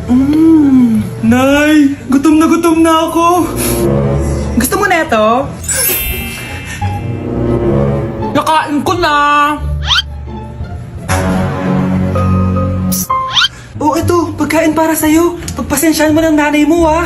Nay, gutom na ako. Gusto mo na ito? Nakain ko na! Oh, ito, pagkain para sa'yo. Pagpasensyahan mo ng nanay mo, ah.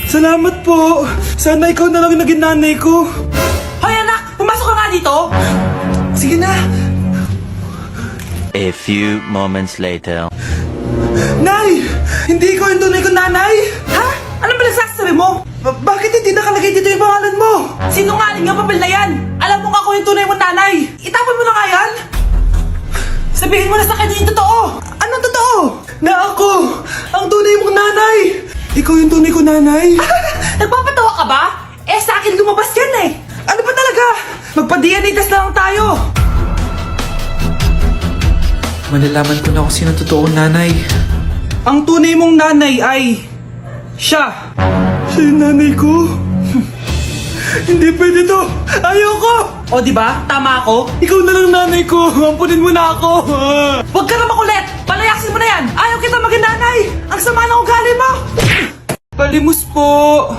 Salamat po. Sana ikaw na lang yung naging nanay ko. Hoy anak! Pumasok ka nga dito! Sige na. A few moments later. Nay! Hindi ko yung tunay kong nanay! Ha? Anong pinagsasabi mo? Bakit hindi nakalagay dito yung pangalan mo? Sinungaling ang papel na yan! Alam mo nga ako yung tunay mong nanay! Itapon mo na nga yan! Sabihin mo na sa kanya yung totoo! Anong totoo? Na ako, ang tunay mong nanay! Ikaw yung tunay ko nanay? Nagpapatawa ka ba? Eh sa akin lumabas yan eh! Ano ba talaga? Magpa-DNA test na lang tayo! Malalaman ko na kung sino totoong nanay. Ang tunay mong nanay ay... siya! Siya yung nanay ko? Hindi pwede to! Ayoko! O di ba? Tama ako? Ikaw na lang nanay ko! Ampunin mo na ako! Huwag ka na makulit! Palayasin mo na yan! Ayaw kita maging nanay! Ang sama ng ugali mo! Palimos po!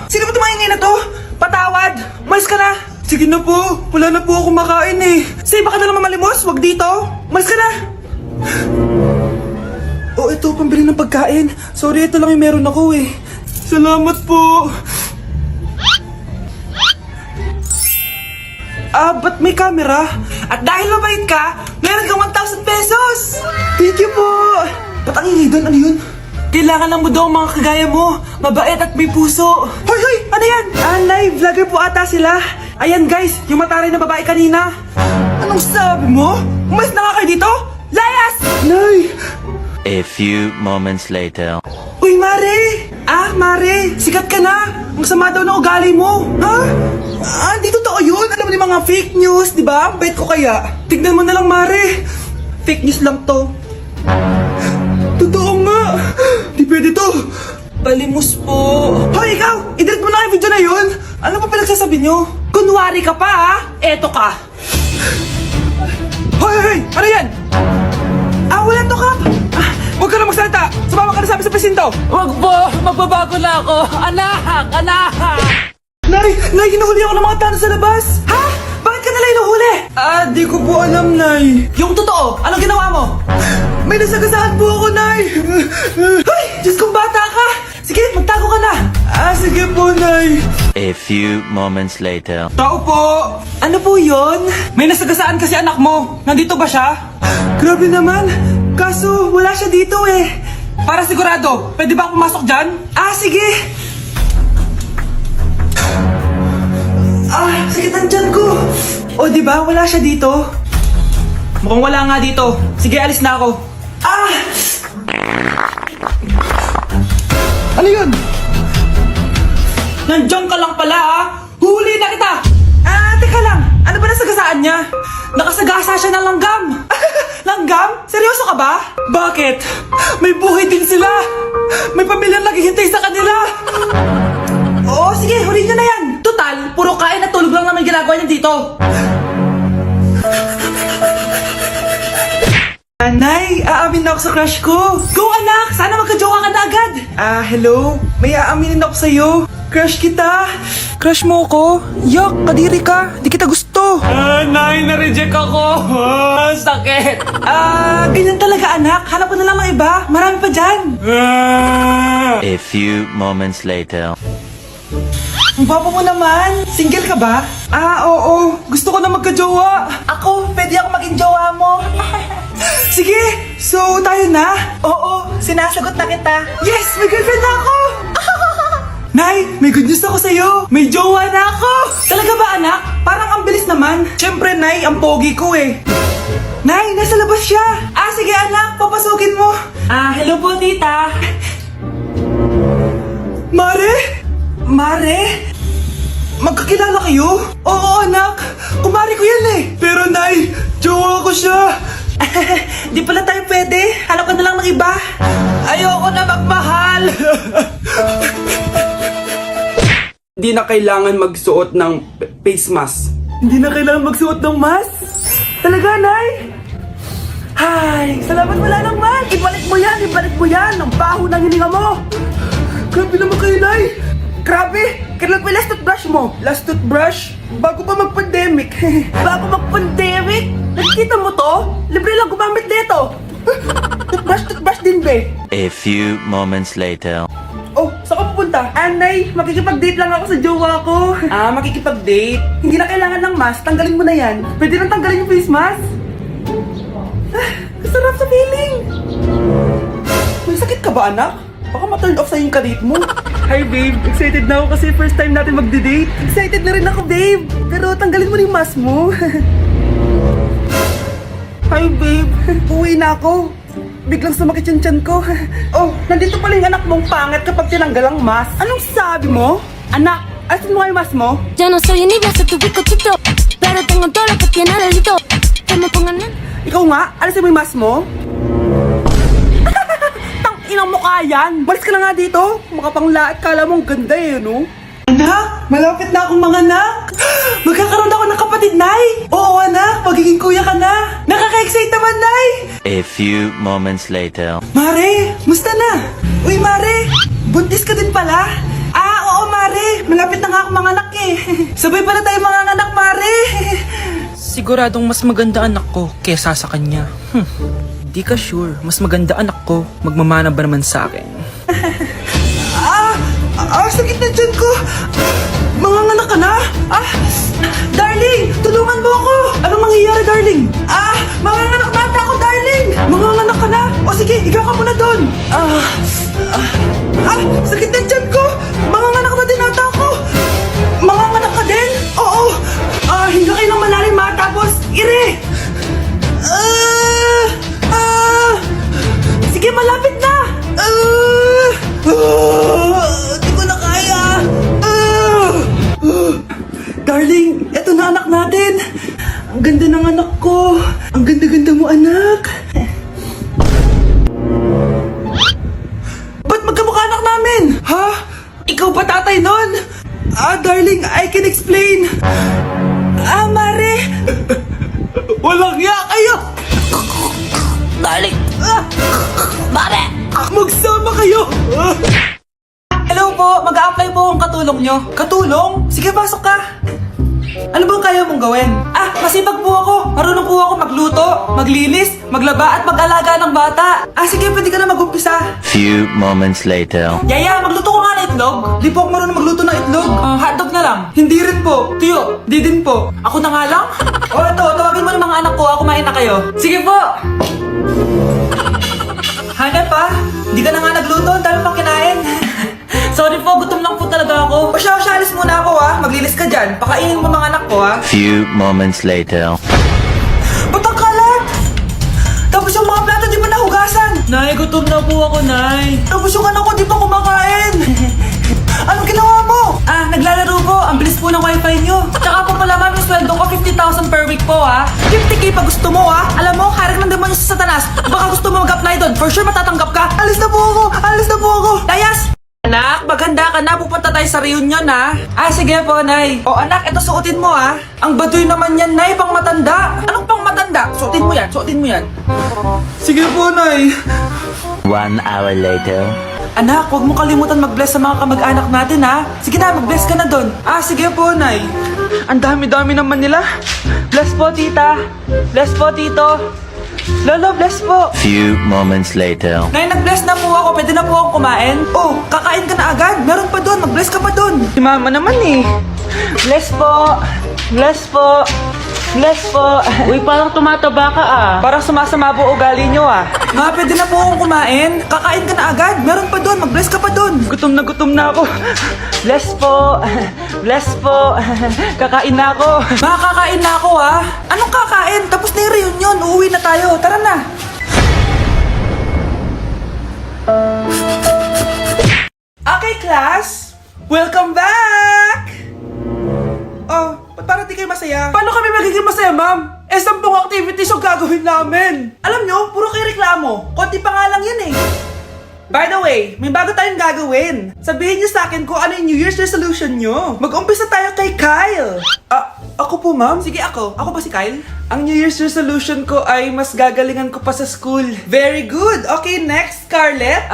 Sino ba tumaingay na to? Patawad! Malis ka na! Sige na po! Wala na po ako makain eh! Say, baka na naman malimos! Huwag dito! Malis ka na! Oh, ito, pambili ng pagkain. Sorry, ito lang yung meron ako eh. Salamat po! Ba't may camera? At dahil mabait ka, meron kang 1,000 pesos! Thank you po! Ba't ang ingay doon? Ano yun? Kailangan lang mo daw ang mga kagaya mo, mabait at may puso. Hoy, hoy! Ano yan? Live vlogger po ata sila. Ayan guys, yung mataray na babae kanina. Anong sabi mo? Umalis na nga kayo dito! Layas! Nay! A few moments later. Uy, Mare! Mare, sikat ka na! Ang sama daw ng ugali mo! Ha? Di totoo yun? Alam mo yung mga fake news, di ba? Bait ko kaya. Tignan mo na lang, Mare. Fake news lang to. Totoo nga. Di pwede to. Palimos po. Hoy, ikaw! I-delete mo na yung video na yun. Ano pa pinagsasabi nyo? Kunwari ka pa Eto ka. Hoy, hoy, hoy! Ano yan? Wala to kap! Huwag ka na magsalita! Sumama ka na sa amin sa presinto! Wag po! Magbabago na ako! Anak! Anak! Nay! Nay, hinuhuli ako ng mga tao sa labas! Ha? Bakit ka nila inuhuli? Di ko po alam, Nay. Yung totoo, anong ginawa mo? May nasagasaan po ako, Nay! Hoy! Diyos kong bata ka! Sige, magtago ka na! Sige po, Nay. A few moments later. Tao po! Ano po yun? May nasagasaan kasi anak mo. Nandito ba siya? Grabe naman! Kaso, wala siya dito eh. Para sigurado, pwede ba ako pumasok dyan? Sige! Sakit ang tiyan ko! O di ba wala siya dito? Mukhang wala nga dito. Sige, alis na ako. Ano yun? Nandiyan ka lang pala Huli na kita! Teka lang. Ano ba nasagasaan niya? Nakasagasa siya ng langgam. Langgam? Seryoso ka ba? Bakit? May buhay din sila. May pamilyang naghihintay sa kanila. Oo, sige, huli niyo na yan. Total, puro kain at tulog lang naman ginagawa niya dito. Nay, aamin na ako sa crush ko. Go anak! Sana magka-jowa ka na agad. Hello? May aaminin ako sa'yo. Crush kita. Crush mo ko? Yak, kadiri ka. Di kita gusto. Nay, na-reject ako. Sakit. Ganyan talaga anak. Hanap mo na lang ng iba. Marami pa dyan. A few moments later. Ang gwapo mo naman. Single ka ba? Oo. Gusto ko na magka-jowa. Ako, pwede ako maging jowa mo. Sige, so tayo na? Oo, sinasagot na kita. Yes, may girlfriend na ako. Nay, may good news ako sa'yo. May jowa na ako. Talaga ba anak? Parang ang bilis naman. Siyempre, Nay, ang pogi ko eh. Nay, nasa labas siya. Sige anak, papasukin mo. Hello po tita. Mare? Mare? Magkakilala kayo? Oo, anak. Kumari ko yan eh. Pero, Nay, jowa ko siya. Di pala tayo pwede. Hanap ka na lang ng iba. Ayoko na magmahal. Hindi na kailangan magsuot ng face mask. Hindi na kailangan magsuot ng mask. Talaga, Nay? Ay, salamat wala lang, man. Ibalik mo yan, ibalik mo yan. Ang baho ng hininga mo. Grabe naman kayo, Nay. Grabe! Kailan pa yung last toothbrush mo? Last toothbrush? Bago pa mag-pandemic. Bago mag-pandemic? Nakikita mo to? Libre lang gumamit dito. Toothbrush din, be. A few moments later. Oh, saan ka pupunta? Anay, makikipag-date lang ako sa jowa ko. Ah, makikipag-date? Hindi na kailangan ng mask, tanggalin mo na yan. Pwede nang tanggalin yung face mask? Ah, kasarap sa feeling. May sakit ka ba, anak? Baka ma-turn off sa'yo yung kadate mo. Hi, babe. Excited na ako kasi first time natin mag-date. Excited na rin ako, babe. Pero tanggalin mo na yung mask mo. Hi, babe. Uwi na ako. Biglang sumakit yung tiyan ko. Oh, nandito pala yung anak mong pangit kapag tinanggal ang mask. Anong sabi mo? Anak, asin mo nga yung mask mo? Ya no soy envidia, soy tu bizcochito. Pero tengo todo lo que tiene delito. Que me pongan en... Ikaw nga, alisin mo yung mask mo? Tang inang mukha yan! Balis ka na nga dito! Makapanglaat, kala mong ganda eh, no? Anak, malapit na akong mga anak. Magkakaroon ako ng kapatid, Nay. Oo, anak, magiging kuya ka na. Nakaka-excite naman, Nay. A few moments later. Mare, musta na? Uy, Mare, buntis ka din pala? Ah, oo, Mare. Malapit na nga akong mga anak eh. Sabay pala tayo mga anak, Mare. Siguradong mas maganda anak ko kesa sa kanya. Di ka sure, mas maganda anak ko. Magmamana ba naman sa akin? Sakit na dyan ko. Mga anak ka na? Darling, tulungan mo ako. Anong mangyayari, darling? Mga anak na ata ako, darling. Mga anak ka na? O sige, higa ka muna doon. Sakit na dyan ko. Mga anak na din ata ako. Mga anak ka din? Oo. Hinga kayo ng malalim ha, tapos ire. Sige, malapit na. Di ko na kaya. Darling, eto na anak natin. Ang ganda ng anak ko. Ang ganda-ganda mo, anak. Ba't magkamukha anak namin? Ha? Ikaw ba tatay nun? Darling, I can explain. Mare. Walang ya kayo. Darling. Mare. Magsama kayo. Hello po, mag-a-apply po akong katulong nyo. Katulong? Sige, pasok ka. Ano bang kaya mong gawin? Masipag po ako. Marunong po ako magluto, maglinis, maglaba at mag-alaga ng bata. Sige, pwede ka na mag-umpisa. Few moments later. Yaya, magluto ko nga ng itlog. Di po ako marunong magluto ng itlog. Hotdog na lang. Hindi rin po. Tiyo, di din po. Ako na nga lang? Eto, tawagin mo ng mga anak ko. Kumain na kayo. Sige po. Hanap pa? Di ka na nga nagluto. Ang dami pang kinain. Sorry po, gutom lang po talaga ako. Pasya, alis muna ako Maglilis ka dyan. Pakainin mo mga anak ko Few moments later. Ba't ang kalat? Tapos yung mga plato di ba nahugasan? Nay, gutom na po ako, Nay. Tapos yung anak ko di pa kumakain. Anong ginawa mo? Naglalaro po. Ang bilis po ng wifi nyo. Tsaka po pala ma'am, yung sweldo ko 50,000 per week po 50k pa gusto mo Alam mo, harik ng demonyo sa satanas. Baka gusto mo mag-apply doon. For sure matatanggap ka. Alis na po ako. Alis na po ako. Layas! Anak, maghanda ka na. Pupunta tayo sa reunion sige po, Nay. O anak, ito suotin mo Ang baduy naman yan, Nay. Pang matanda. Anong pang matanda? Suotin mo yan. Suotin mo yan. Sige po, Nay. 1 hour later. Anak, huwag mo kalimutan mag-bless sa mga kamag-anak natin Sige na, mag-bless ka na doon. Sige po, Nay. Ang dami-dami naman nila. Bless po, tita. Bless po, tito. Lolo, bless po. Few moments later. Nay, nag-bless na po ako. Pwede na po akong kumain. Kakain ka na agad. Meron pa doon. Mag-bless ka pa doon. Si mama naman Bless po. Bless po. Bless po. Uy, parang tumataba ka Parang sumasama po ugali nyo Ma, pwede na po akong kumain. Kakain ka na agad. Meron pa doon. Mag-bless ka pa doon. Gutom na ako. Bless po. Bless po. Kakain na ako. Ma, kakain na ako Anong kakain? Tapos na yung reunion. Uuwi na tayo. Tara na. Okay, class. Welcome back. Ba't parang di kayo masaya? Paano kami magiging masaya, ma'am? 10 activities yung gagawin namin. Alam nyo, puro kayo reklamo. Konti pa nga lang yun By the way, may bago tayong gagawin. Sabihin niyo sa akin kung ano yung New Year's resolution nyo. Mag-umpisa tayo kay Kyle. Ako po, ma'am? Sige, ako. Ako ba si Kyle? Ang New Year's resolution ko ay mas gagalingan ko pa sa school. Very good! Okay, next, Scarlett.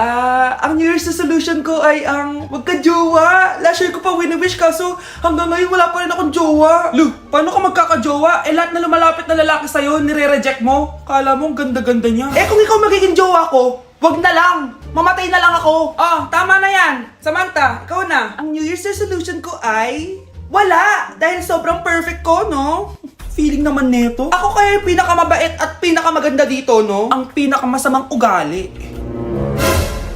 Ang New Year's resolution ko ay ang magka-jowa. Last year ko pa wini-wish kaso hanggang ngayon wala pa rin akong jowa. Lu, paano ka magkaka-jowa? Lahat na lumalapit na lalaki sa'yo, nire-reject mo. Kala mo ang ganda-ganda niya. Kung ikaw magiging jowa ko, wag na lang! Mamatay na lang ako! Oh, tama na yan! Samantha, ikaw na. Ang New Year's resolution ko ay... wala! Dahil sobrang perfect ko, no? Feeling naman neto. Ako kaya yung pinakamabait at pinakamaganda dito, no? Ang pinakamasamang ugali.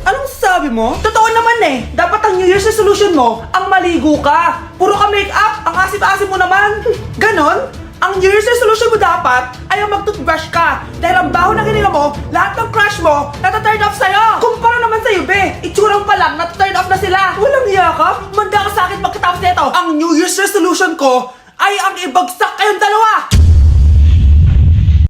Anong sabi mo? Totoo naman eh. Dapat ang New Year's resolution mo, ang maligo ka. Puro ka make-up, ang asim-asim mo naman. Ganon? Ang New Year's resolution mo dapat ay ang mag-toothbrush ka. Dahil ang baho ng hininga mo, lahat ng crush mo, nata-turn off sa'yo. Kumpara naman sa'yo, be. Itsurang pa lang, nata-turn off na sila. Walang iya ka? Manda ka sa akin pagkatapos nito. Ang New Year's resolution ko ay ang ibagsak kayong dalawa.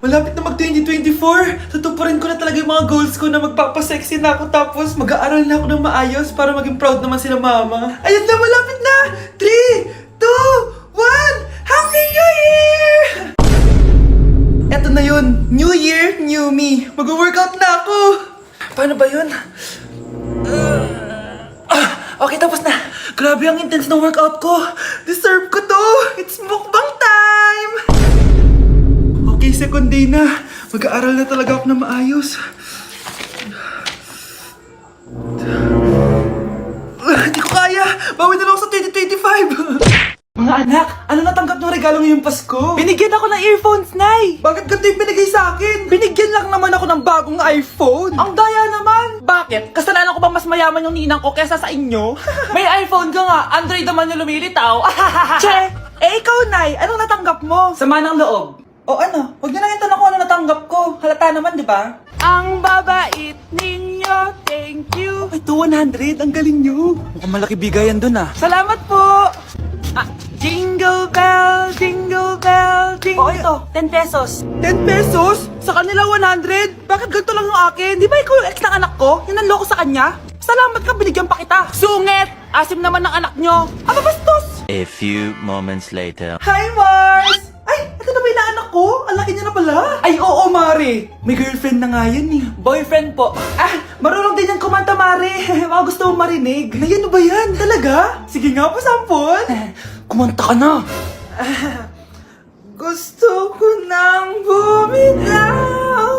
Malapit na mag-2024. Tutuparin ko na talaga yung mga goals ko na magpapasexy na ako tapos mag-aaral na ako ng maayos para maging proud naman sila mama. Ayun na, malapit na! 3, 2, 1! Happy New Year! Eto na yun. New Year, new me. Mag-workout na ako. Paano ba yun? Okay, tapos na. Grabe ang intense ng workout ko. Deserve ko to. It's mukbang time! Okay, second day na. Mag-aaral na talaga ako na maayos. Hindi ko kaya. Bawi na lang ako sa 2025. Mga anak, ano natanggap ng regalo ngayong Pasko? Binigyan ako ng earphones, Nay! Bakit ganito yung binigay sa akin? Binigyan lang naman ako ng bagong iPhone! Ang daya naman! Bakit? Kasalanan ko ba mas mayaman yung ninang ko kesa sa inyo? May iPhone ka nga, Android naman yung lumilitaw! Che! Ikaw, Nay, anong natanggap mo? Sama ng loob. O ano? Huwag niyo lang yung tanong ko ano natanggap ko. Halata naman, di ba? Ang babait ninyo, thank you! Ito, 100. Ang galing nyo. Mukhang malaki bigayan dun ah. Salamat po! Jingle bell, jingle bell, jingle... ito, 10 pesos. 10 pesos? Sa kanila 100? Bakit ganito lang yung akin? Di ba ikaw yung ex ng anak ko? Yung nanloko sa kanya? Salamat ka, binigyan pa kita. Sungit! Asim naman ng anak nyo. Ano bastos? A few moments later. Hi, Mars! Ay, ito na ba yung anak ko? Ang laki niya na pala. Ay, oo, Mari. May girlfriend na nga yan eh. Boyfriend po. Marunong din yan kumanta, Mari. Mga gusto mong marinig. Na yan ba yan? Talaga? Sige nga, pasampon. Kumanta ka na. Gusto ko nang bumitaw.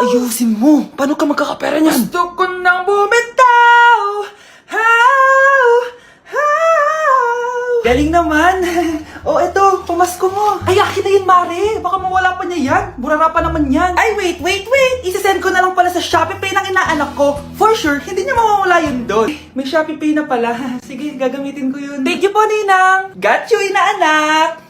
Ayusin mo. Paano ka magkakapera niyan? Gusto ko nang bumitaw. Galing naman. Eto, pamasko mo. Ay, akin na yun, Mare. Baka mawala pa niya yan. Burara pa naman yan. Ay, wait. Isasend ko na lang pala sa Shopee Pay ng inaanak ko. For sure, hindi niya mawawala yun doon. May Shopee Pay na pala. Sige, gagamitin ko yun. Thank you po, Ninang. Got you, inaanak.